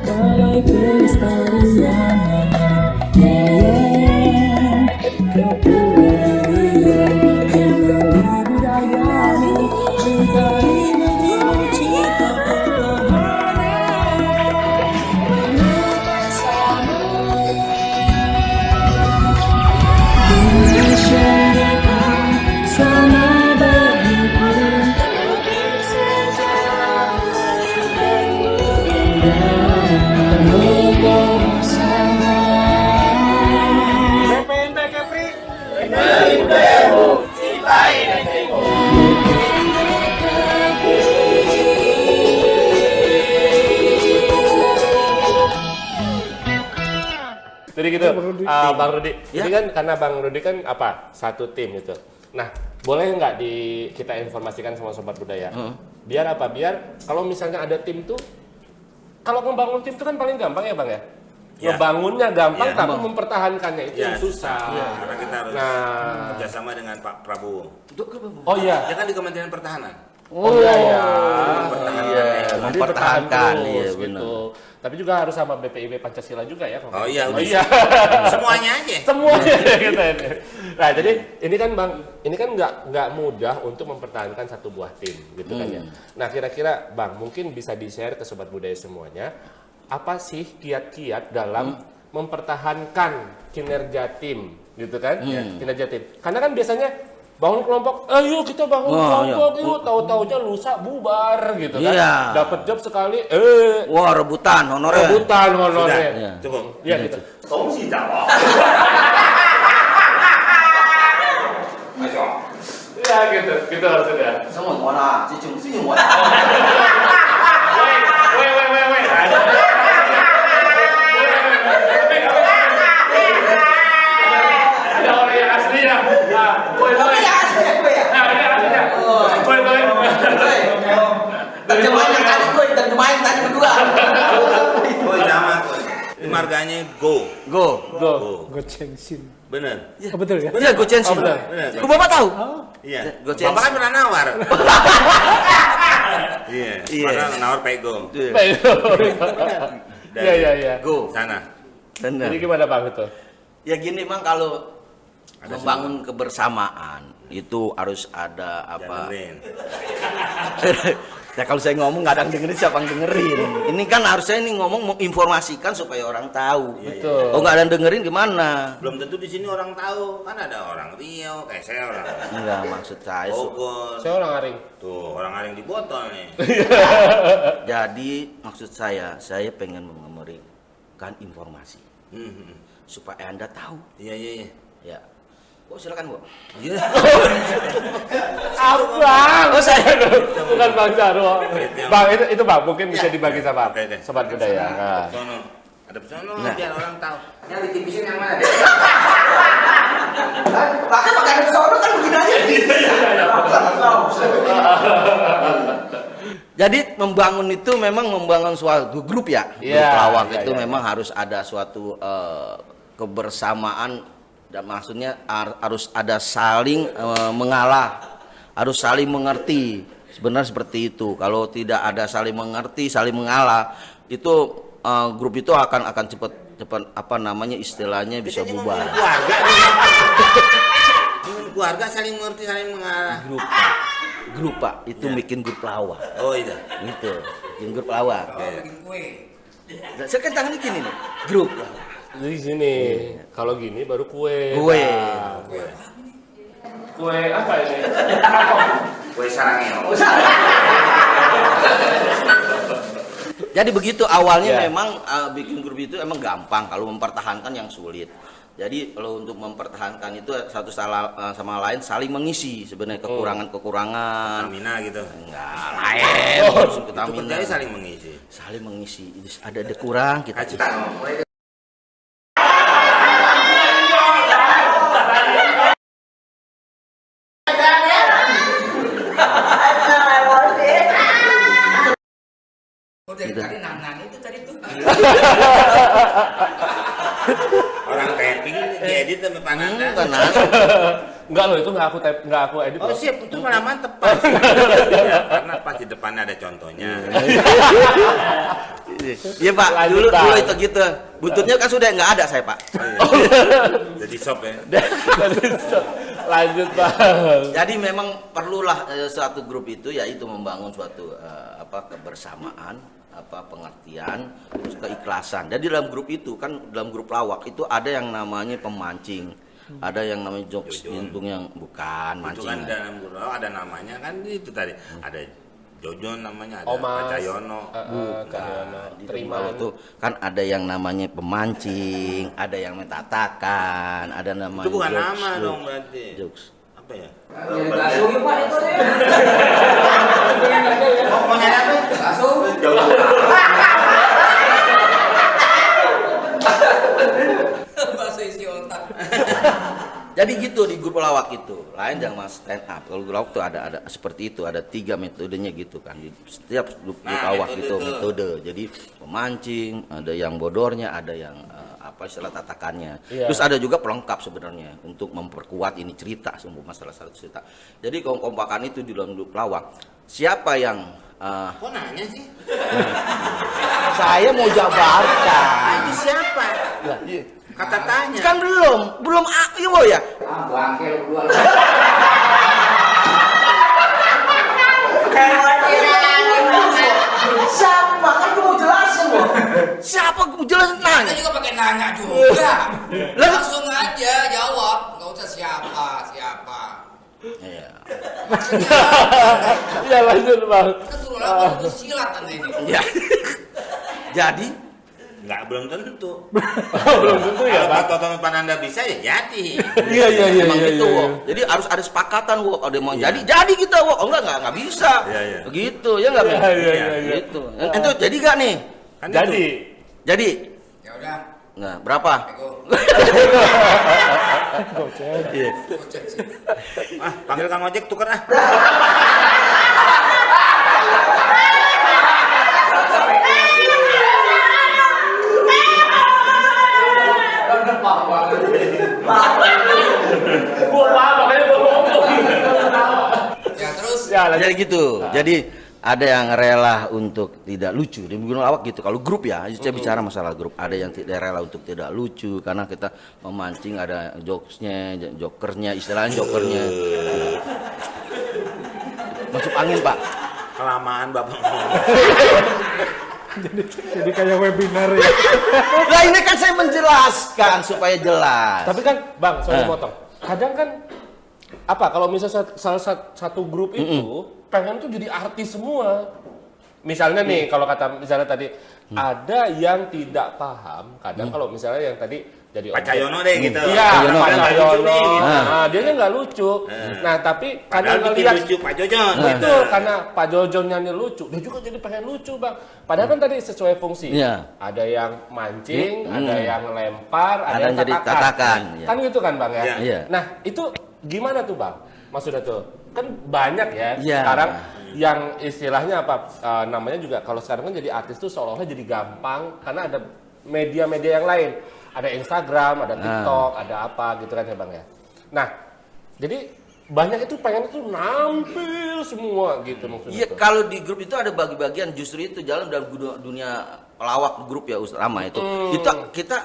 Balai Pelestarian Nelayan Kepulauan Melalui budayamu mencari nemu cita pertahanan bersama Indonesia sama berhimpun untuk sejarah BPNB Kepri Jadi gitu, Bang Rudi. Ini kan karena Bang Rudi kan apa? Satu tim itu. Nah, boleh nggak kita informasikan sama Sobat Budaya? Biar apa? Biar kalau misalnya ada tim tuh, kalau membangun tim itu kan paling gampang ya Bang ya? Ngebangunnya gampang, tapi mempertahankannya itu yang susah. Karena kita harus kerjasama dengan Pak Prabowo. Oh iya. Dia kan di Kementerian Pertahanan. Oh iya ya. Mempertahankan, iya gitu. benar. Tapi juga harus sama BPIB Pancasila juga ya. Oh iya, oh iya. Semuanya aja. Semuanya gitu. Nah jadi ini kan Bang, ini kan nggak mudah untuk mempertahankan satu buah tim gitu kan ya. Nah kira-kira Bang mungkin bisa di-share ke Sobat Budaya semuanya, apa sih kiat-kiat dalam mempertahankan kinerja tim gitu kan? Kinerja tim. Karena kan biasanya bangun kelompok, ayo kita bangun kelompok, yuk tahu-taunya lusa bubar gitu kan. Dapat job sekali, wah rebutan honornya. rebutan honornya. Iya. Cukup. Iya gitu. Iya gitu, gitu harusnya. 什么我啦？这种事情我。 Wait. Ada orang yang aslinya. Nah, woi. Nah, ini aslinya. Woi. Terjemahin yang tadi gue, terjemahin tadi berdua. Oh sama. Marganya Go. Go Chengsin. Bener. Betul ya? Iya, gue censin. benar. Gue bapak tahu. Iya. Go Bapak kan Chengsin. pernah nawar. Iya. Pernah nawar Pego. Iya. Go. Sana. Benar. Jadi gimana Bang itu? Ya gini Bang, kalau Ada membangun kebersamaan itu harus ada apa? Dengerin. Ya kalau saya ngomong nggak ada yang dengerin, siapa yang dengerin? Ini kan harusnya ini ngomong menginformasikan supaya orang tahu. Betul. Oh nggak ada yang dengerin gimana? Belum tentu di sini orang tahu. Kan ada orang Riau, kayak saya orang Enggak, maksud saya. Bogor. Saya orang Aring. Tuh, orang Aring di botol nih. Jadi maksud saya pengen memberikan informasi supaya Anda tahu. Iya. Ya. Oh silakan Bu. Iya. Abang. Oh saya bukan Bang Jarwo. Bang itu Bang mungkin bisa dibagi sama Oke. Sobat Budaya. Nah. Sono. Ada pesono Nah. biar orang tahu. Yang di TV yang mana? Pakai ada sono kan begini aja. Jadi membangun itu memang membangun suatu grup ya. Grup lawak itu memang harus ada suatu kebersamaan dan maksudnya harus ada saling mengalah, harus saling mengerti. Sebenarnya seperti itu. Kalau tidak ada saling mengerti, saling mengalah, itu grup itu akan cepat apa namanya istilahnya bisa bubar. Keluarga nih. Keluarga saling mengerti, saling mengalah. Grup Pak, itu bikin grup lawak. Oh iya. Gitu, bikin grup lawak. Saya kan tangannya gini nih, grup lawak. Jadi sini kalau gini baru kue. Kue. Kue apa ini? Kue sarangnya. Jadi begitu awalnya memang bikin grup itu emang gampang, kalau mempertahankan yang sulit. Jadi kalau untuk mempertahankan itu satu sama lain saling mengisi sebenarnya kekurangan-kekurangan. Stamina gitu. Enggak lain. Itu kerjanya saling mengisi. Saling mengisi. Ada kurang kita isi. Tadi nang itu tadi tuh. Orang camping diedit sama Pananda. Enggak loh, itu nggak aku edit. Oh loh. siap, itu malah mantep pas. Ya, karena pas di depannya ada contohnya. Iya Pak, Lanjut, dulu Bang. itu gitu. Buntutnya kan sudah nggak ada saya Pak. Jadi sop ya. Lanjut Bang. Jadi memang perlulah suatu grup itu yaitu membangun suatu kebersamaan, pengertian, terus keikhlasan. Jadi dalam grup itu kan dalam grup lawak itu ada yang namanya pemancing, ada yang namanya jokes jantung yang bukan Itu kan mancing. dalam guru ada namanya kan itu tadi. Ada Jojon namanya, ada Omas. Pak Cahyono. Cahyono. Di Terima. Kalau itu kan ada yang namanya pemancing, ada yang mentatakan, ada namanya Itu bukan jokes, nama jokes, dong berarti. jokes. Apa ya? Langsung Pak itu deh. Pokoknya apa? Langsung. Bahasa isi otak. Jadi gitu di grup lawak itu. Lain yang mas stand up. Kalau grup lawak tuh ada seperti itu, ada 3 metodenya gitu kan. Di setiap grup lawak metode itu tuh. metode. Jadi pemancing, ada yang bodornya, ada yang istilah tatakannya. Iya. Terus ada juga pelengkap sebenarnya untuk memperkuat ini cerita, semua masalah satu cerita. Jadi kompakan itu di dalam grup lawak. Siapa yang Kok nanya sih? saya mau jabarkan. Itu siapa? Kata tanya. Kan belum ayo ya. Bangke lu dua. Siapa kan gue mau jelasin loh. Siapa gue jelasin Kita nanya. juga pakai nanya juga. Langsung aja jawab, nggak usah siapa. Iya. Maksudnya, Ya lanjut Bang. kita suruh lapor itu silat anda ini. Ya. Jadi Belum tentu. Belum tentu ya Kalau Bang. Pak Toto Pananda bisa ya jadi. Iya. emang gitu, Wok. Jadi harus ada sepakatan, Wok. Kalau dia mau jadi kita, Wok. Oh enggak bisa. Iya. Begitu, ya enggak, Ben? Iya. Gitu. Itu jadi enggak nih? Kan Jadi Jadi Ya udah, nah, berapa? ego. Iya. Gocek sih. panggil Kang Ojek tuker ah. gua paham makanya gua ngomong. Ya terus. Ya lanjut. Jadi gitu. Jadi ada yang rela untuk tidak lucu di gunung lawak gitu. Kalau grup ya, saya bicara masalah grup. Ada yang tidak rela untuk tidak lucu karena kita memancing, ada jokesnya, jokernya, istilahnya jokernya. Masuk angin Pak. Kelamaan Bapak ngomong. Jadi kayak webinar ya. Nah ini kan saya menjelaskan supaya jelas. Tapi kan Bang, sorry potong. Kadang kan apa kalau misalnya salah satu grup itu pengen tuh jadi artis semua. Misalnya nih kalau kata misalnya tadi ada yang tidak paham, kadang kalau misalnya yang tadi jadi Pak Cahyono deh gitu. Iya, Cahyono. Pak Padahal nggak lucu Cahyono. nih, gitu. Nah, dia nya nggak lucu. Nah, tapi karena Padahal bikin ngelihat lucu Pak Jojon. itu karena Pak Jojon nyanyi lucu, dia juga jadi pengen lucu Bang. Padahal kan tadi sesuai fungsi. Iya. Ada yang mancing, ada yang lempar, ada yang jadi tatakan. tatakan, iya. Kan gitu kan Bang ya. Iya. Iya. Nah, itu gimana tuh Bang? Maksudnya tuh kan banyak ya Iya. sekarang yang istilahnya apa namanya juga kalau sekarang kan jadi artis tuh seolah-olah jadi gampang karena ada media-media yang lain. Ada Instagram, ada TikTok, ada apa gitu kan ya Bang ya. Nah, jadi banyak itu pengen itu nampil semua gitu maksudnya. Iya, tuh. kalau di grup itu ada bagi-bagian justru itu jalan dalam dunia pelawak grup ya Rama itu. Kita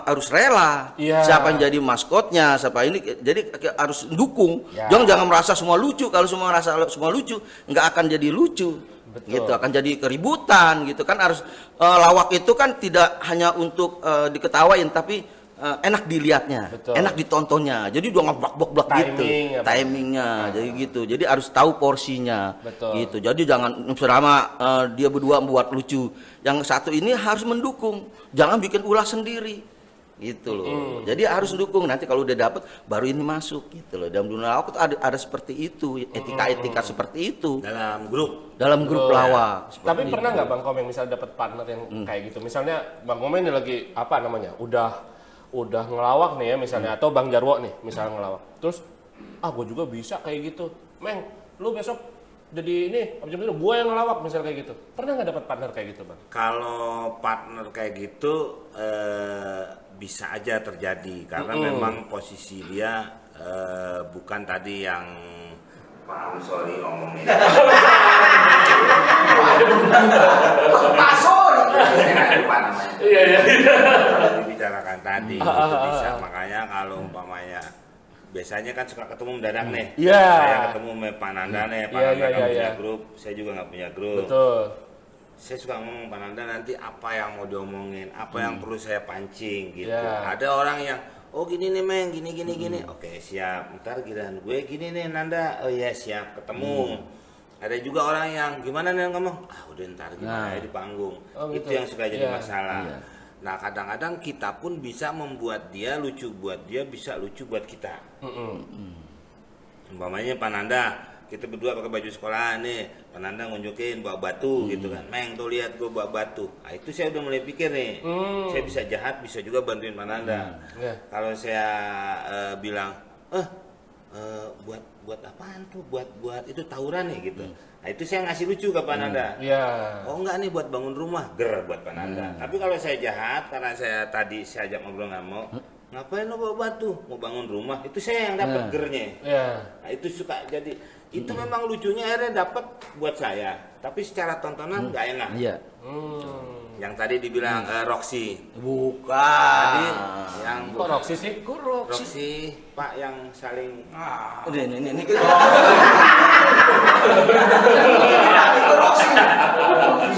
harus rela. Iya. Siapa yang jadi maskotnya, siapa ini jadi harus dukung. Ya. Jangan merasa semua lucu. Kalau semua merasa semua lucu, nggak akan jadi lucu. Betul. Gitu akan jadi keributan gitu kan harus lawak itu kan tidak hanya untuk diketawain tapi enak dilihatnya, Betul. enak ditontonnya. Jadi udah ngeblak-blak gitu. Timing ya, Bang. Timingnya jadi gitu. Jadi harus tahu porsinya. Betul. Gitu. Jadi jangan selama dia berdua buat lucu, yang satu ini harus mendukung. Jangan bikin ulah sendiri. Gitu loh. Jadi harus dukung. Nanti kalau udah dapet baru ini masuk gitu loh. Dalam dunia lawak itu ada seperti itu, etika-etika seperti itu. Dalam grup. Dalam grup lawak. seperti Tapi pernah itu. nggak Bang Komeng misalnya dapat partner yang kayak gitu? Misalnya Bang Komeng ini lagi apa namanya? Udah ngelawak nih ya misalnya atau Bang Jarwo nih misalnya ngelawak. Terus gue juga bisa kayak gitu. Meng, lu besok jadi ini, abis itu gue yang ngelawak misalnya kayak gitu. Pernah nggak dapat partner kayak gitu Bang? Kalau partner kayak gitu bisa aja terjadi karena memang posisi dia bukan tadi yang Pak Ansori ngomongin. Pak Sori. Saya lupa namanya. Iya. Kalau dibicarakan tadi itu bisa. Makanya kalau umpamanya biasanya kan suka ketemu mendadak nih. Iya. Saya ketemu sama Pak Nanda nih, Pak Nanda nggak punya grup, saya juga nggak punya grup. Betul. Saya suka ngomong Pak Nanda nanti apa yang mau diomongin, apa yang perlu saya pancing gitu. Ya. Ada orang yang oh gini nih Meng, gini. Oke siap, ntar giliran gue gini nih Nanda, oh iya siap, ketemu. Ada juga orang yang gimana nih ngomong, udah ntar gimana di panggung. Oh, gitu. Itu yang suka jadi Iya. masalah. Nah kadang-kadang kita pun bisa membuat dia lucu buat dia, bisa lucu buat kita. Umpamanya Pak Nanda, kita berdua pakai baju sekolah nih, Pak Nanda ngunjukin bawa batu gitu kan, Meng tuh lihat gue bawa batu. Nah, itu saya udah mulai pikir nih, saya bisa jahat, bisa juga bantuin Pak Nanda. Kalau saya bilang, buat apaan tuh, buat itu tawuran nih gitu. Nah itu saya ngasih lucu ke Pak Nanda. Oh enggak nih buat bangun rumah, ger buat Pak Nanda. Tapi kalau saya jahat, karena saya tadi saya ajak ngobrol nggak mau, ngapain lo bawa batu, mau bangun rumah, itu saya yang dapat gernya. Nah itu suka jadi, itu memang lucunya akhirnya dapat buat saya. Tapi secara tontonan nggak enak. Yang tadi dibilang Roxy. Bukan. Tadi yang Kok Roxy sih? Roxy, Pak yang saling Ini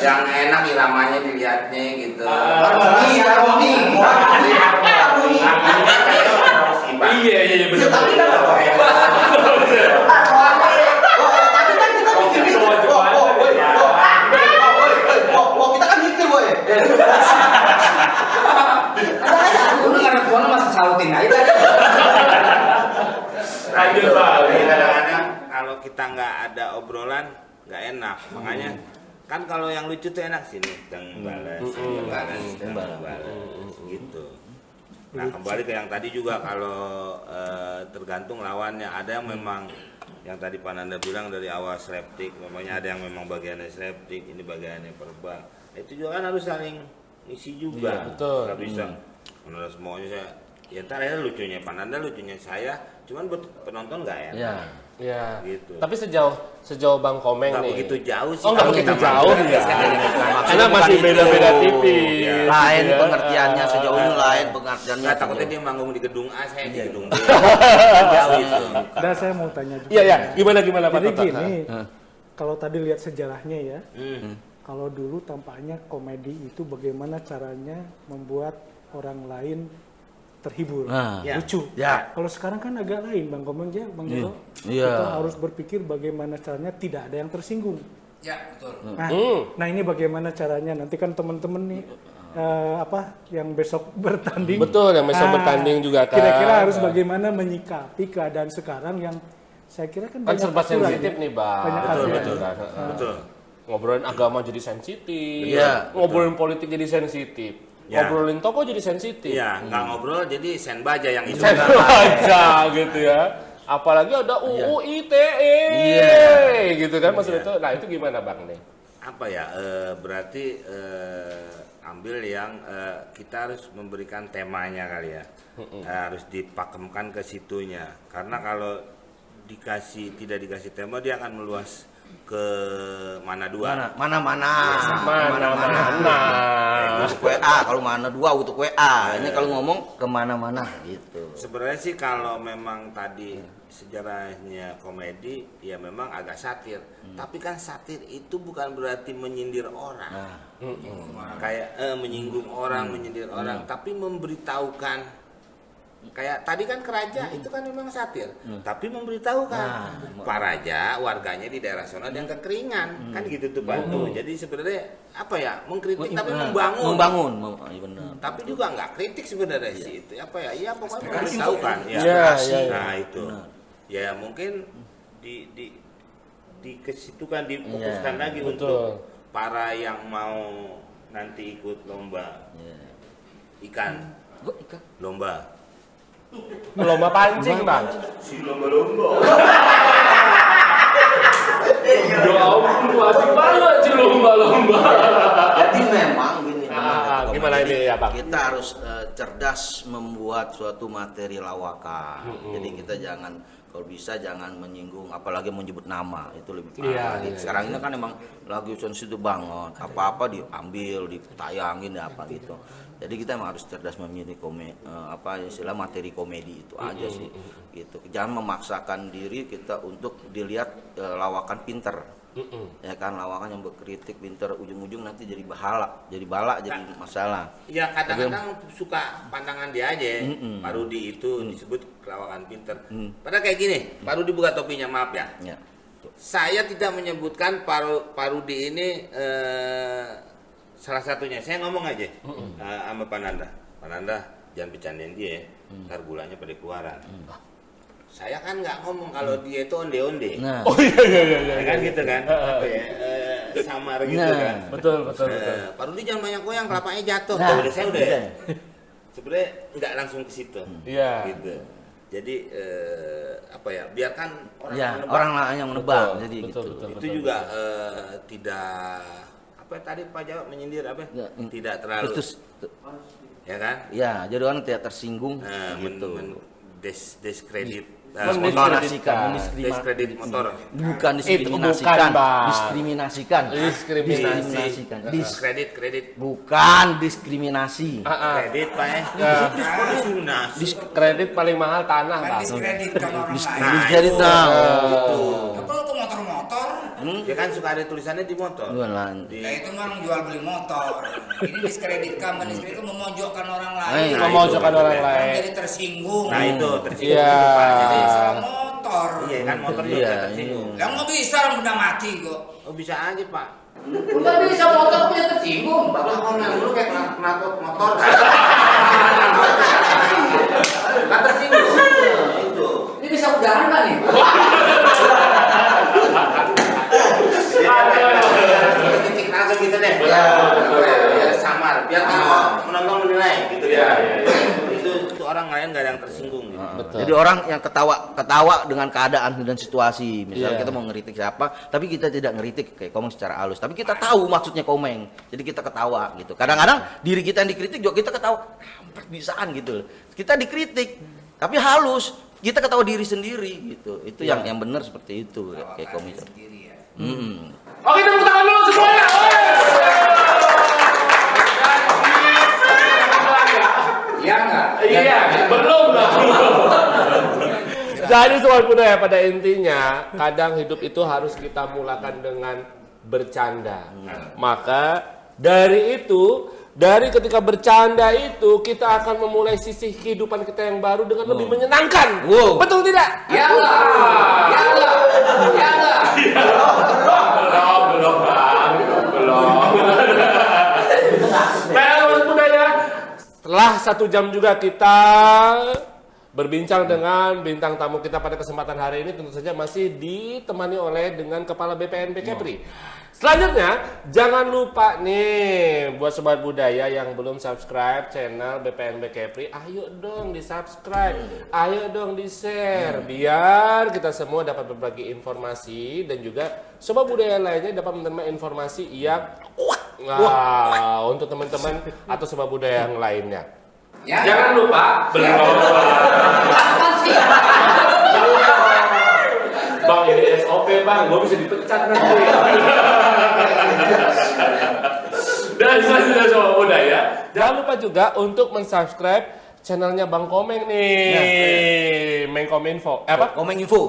yang enak iramanya dilihatnya gitu. Harmoni. Iya benar. Tapi kan kita kan mikir boy. Lu dengar phone masih sautin aja. Lanjut, Pak. Kadang-kadang kalau kita nggak ada obrolan nggak enak. Makanya kan kalau yang lucu tuh enak sini, balas gitu. Nah kembali ke yang tadi juga kalau tergantung lawannya. Ada yang memang yang tadi Pak Nanda bilang dari awal slapstick, memangnya ada yang memang bagiannya slapstick, ini bagiannya verbal. Itu juga kan harus saling isi juga. Betul. Nggak bisa menurut semuanya saya. Ya ntar ya lucunya Pak Nanda, lucunya saya, cuman buat penonton nggak enak. Ya. Gitu. Tapi sejauh Bang Komeng Nggak nih. begitu jauh sih. Oh nggak kalau begitu kita jauh main. ya. Karena Bukan masih itu. beda-beda tipis. Lain gitu ya. pengertiannya sejauh ini lain pengertiannya. Nggak takutnya dia manggung di gedung A, saya di gedung B. Jauh itu. Dan saya mau tanya juga. Iya. Gimana Pak Jadi Toto? gini, kalau tadi lihat sejarahnya ya, Hmm. kalau dulu tampaknya komedi itu bagaimana caranya membuat orang lain terhibur, Ya. lucu. Ya. Kalau sekarang kan agak lain, Bang Komeng ya, Bang Jero. Iya. Kita harus berpikir bagaimana caranya tidak ada yang tersinggung. Ya betul. Nah ini bagaimana caranya? Nanti kan teman-teman nih yang besok bertanding. Betul, yang besok bertanding juga kan. Kira-kira harus bagaimana menyikapi keadaan sekarang yang saya kira kan Kan banyak serba aturan, sensitif ya. nih, Bang. Banyak Betul, aturan. betul kan. Betul. Ngobrolin agama jadi sensitif. Iya, Ngobrolin politik jadi sensitif. Ya. Ngobrolin toko jadi sensitif. Iya, nggak ngobrol jadi sen baja yang itu. Saya aja gitu ya. Apalagi ada UU ITE. Gitu kan maksud itu. Nah, itu gimana Bang nih? Apa ya? Berarti ambil yang kita harus memberikan temanya kali ya. Harus dipakemkan ke situnya. Karena kalau tidak dikasih tema dia akan meluas ke mana dua. Mana. Mana. Untuk WA, kalau mana dua untuk WA. Ini kalau ngomong kemana-mana gitu. Sebenarnya sih kalau memang tadi sejarahnya komedi, ya memang agak satir. Tapi kan satir itu bukan berarti menyindir orang. Kayak menyinggung orang, menyindir orang, tapi memberitahukan. Kayak tadi kan Keraja itu kan memang satir, tapi memberitahukan Pak Raja warganya di daerah sana yang kekeringan, kan gitu tuh Pak tuh. Jadi sebenarnya apa ya, mengkritik tapi membangun. Iya benar. Tapi juga nggak kritik sebenarnya sih itu apa ya, iya pokoknya memberitahukan ya. Iya. Nah itu ya mungkin di kesitu kan difokuskan lagi untuk para yang mau nanti ikut lomba ikan, lomba pancing Bang. si lomba-lomba. Ya ampun, masih banget sih lomba-lomba. Jadi memang gini. Gimana ini ya Bang? Kita harus cerdas membuat suatu materi lawakan. Jadi kita jangan, kalau bisa jangan menyinggung, apalagi menyebut nama, itu lebih parah. Iya. Sekarang ini kan emang lagi sensitif banget, apa-apa diambil, ditayangin apa gitu. Jadi kita emang harus cerdas memilih istilah materi komedi itu aja sih. Gitu. Jangan memaksakan diri kita untuk dilihat lawakan pinter. Ya kan, lawakan yang berkritik pinter, ujung-ujung nanti jadi bala, jadi masalah. Ya kadang-kadang suka pandangan dia aja. Parodi itu disebut lawakan pinter. Padahal kayak gini, Parodi buka topinya, maaf ya. Ya. Saya tidak menyebutkan Parodi ini salah satunya. Saya ngomong aja sama Pananda. Pananda jangan bercandain dia ya. Ntar gulanya pada keluaran. Saya kan nggak ngomong kalau dia itu onde-onde. Nah, Oh iya. Ya kan gitu kan. Apa ya? Samar gitu kan. Betul. Parodi jangan banyak goyang, kelapanya jatuh. Nah, Saya udah sebenarnya nggak langsung ke situ. Iya. Gitu. Jadi biarkan orang ya menebak. orang lain yang menebak, Betul, jadi betul, gitu. betul. Itu juga tidak tadi Pak Jawa menyindir Ya, tidak terlalu Terus, ya kan. ya jadi orang tidak tersinggung gitu. Diskredit Mendiskreditkan, diskredit motor. bukan bukan, diskriminasikan, Bang. diskriminasikan, Kredit bukan diskriminasi. kredit Pak ya. Diskriminasi. Kredit paling mahal tanah Bang. Diskreditkan orang lain. Diskredit Kalau tuh motor-motor, Ya kan suka ada tulisannya di motor. lah. ya itu mah jual beli motor. Ini diskreditkan, memojokkan orang lain. Memojokkan orang lain. Jadi tersinggung. Nah itu tersinggung Iya. itu, Pak. Jadi Soal motor. iya kan motor juga Iya, tersinggung. Yang nggak bisa orang benda mati kok. Oh bisa aja Pak. Nggak bisa motor punya tersinggung. Bapak ngomong dulu kayak kenapa motor. Kan tersinggung. Itu. Ini bisa udahan kan nih? Titik langsung gitu deh. Ya, samar. Biar kan menonton menilai gitu ya. Itu orang lain nggak ada yang tersinggung. Gitu. Betul. Jadi orang yang ketawa dengan keadaan dan situasi. Misalnya Iya. kita mau ngeritik siapa, tapi kita tidak ngeritik kayak Komeng secara halus. Tapi kita tahu maksudnya Komeng. Jadi kita ketawa gitu. Kadang-kadang diri kita yang dikritik juga kita ketawa. Kampret bisaan gitu. Kita dikritik, tapi halus. Kita ketawa diri sendiri gitu. Itu yang benar seperti itu kayak Komeng. Sendiri ya. Oke, tepuk tangan dulu semuanya. Iya nggak? Iya, belum lah. Jadi soal budaya pada intinya, kadang hidup itu harus kita mulakan dengan bercanda. Maka dari ketika bercanda itu kita akan memulai sisi kehidupan kita yang baru dengan lebih menyenangkan. Wow. Betul tidak? Ya nggak? Ya nggak? Ya nggak? Belum. Baik, sobat budaya. Setelah 1 jam juga kita berbincang dengan bintang tamu kita pada kesempatan hari ini, tentu saja masih ditemani oleh dengan Kepala BPNB Kepri. Selanjutnya, jangan lupa nih buat sobat budaya yang belum subscribe channel BPNB Kepri, ayo dong di-subscribe, ayo dong di-share biar kita semua dapat berbagi informasi dan juga sobat budaya lainnya dapat menerima informasi yang untuk teman-teman atau sobat budaya yang lainnya. Ya. Jangan lupa belum. Apaan sih? Bang, ini SOP bang, gue bisa dipecat nanti. Dan selanjutnya sobat budaya, jangan lupa juga untuk mensubscribe channelnya Bang Komeng nih, Menkominfo. Apa? Komeng Info.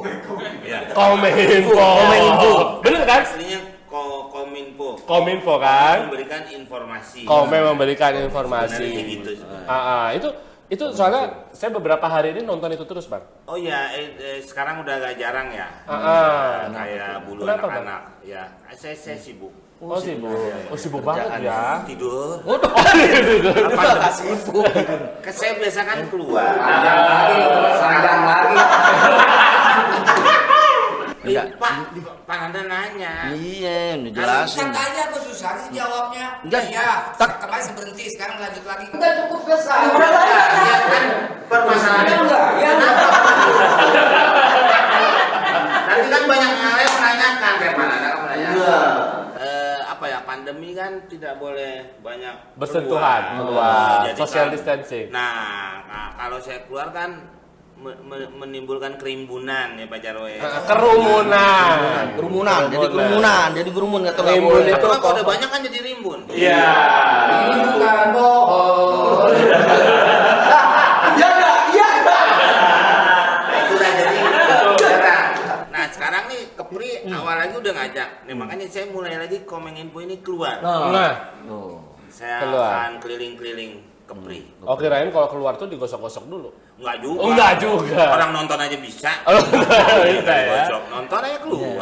Kominfo. Bener kan? Aslinya Kominfo. Kominfo kan? Memberikan informasi. Komeng memberikan informasi. Sebenarnya gitu. Itu soalnya saya beberapa hari ini nonton itu terus bang. Oh ya, sekarang udah agak jarang ya. Kayak bulu Kenapa, anak-anak. Ya, saya sibuk. Oh sibuk banget ya. Tidur. Sibuk. Saya biasa kan keluar. Seragam lagi. Pak Nanda nanya. Iya, udah jelasin. Kan aja aku susah sih jawabnya. Enggak. Ya, Tak- kemarin berhenti, sekarang lanjut lagi. Udah cukup selesai. Ya kan permasalahannya enggak? Ya enggak. nanti kan banyak hal yang menanyakan kayak Pak Nanda kan menanyakan. Iya. Apa ya pandemi kan tidak boleh banyak Bersentuhan, keluar, Jadi social kan- distancing. Nah, kalau saya keluar kan menimbulkan kerimbunan ya Pak Jarwo ya. Kerumunan. Jadi kerumun nggak tahu Rimbun boleh. itu Kalau udah banyak kan jadi rimbun. Iya. Ini bukan bohong. Nah, itu udah jadi jarang. Nah sekarang nih Kepri awal lagi udah ngajak. Nah makanya saya mulai lagi Komeng Info ini keluar. Nah, Saya keluar. akan keliling-keliling Kepri. oh kirain kalau keluar tuh digosok-gosok dulu. Enggak juga. Oh, enggak juga. Orang nonton aja bisa. Oh, bisa ya. Gosok. Nonton aja keluar.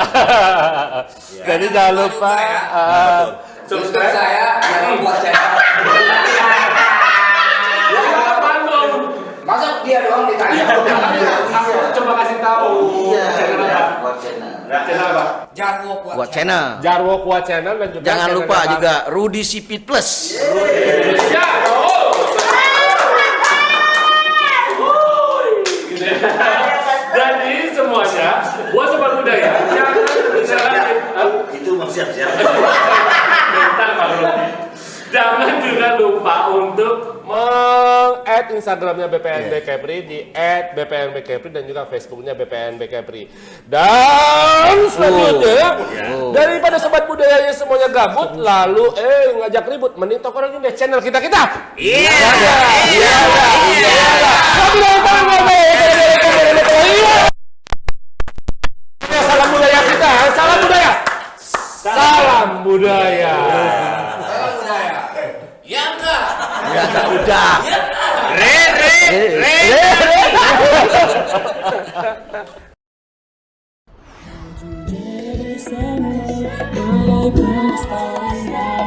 Ya. Jadi jangan lupa Betul. Subscribe saya, jangan buat channel. Masa dia doang ditanya? Aku coba kasih tahu. Buat channel. Channel apa? Jarwo Buat channel. Jarwo Kuat Channel dan juga Jangan channel lupa apa? juga Rudy Sipit Plus. Indonesia. Oh. Jadi semuanya buat sobat budaya Itu mau siap-siap. Bentar, Pak Rudi. Jangan juga lupa untuk meng-add Instagramnya BPNB Kepri di @BPNB Kepri dan juga Facebooknya BPNB Kepri. Dan selanjutnya daripada sobat budayanya semuanya gabut lalu ngajak ribut, mending tokorin deh channel kita. Iya. Salam budaya kita, salam budaya. Salam budaya. Salam budaya. Ya enggak? Ya enggak udah. bersama, mulai berlestari.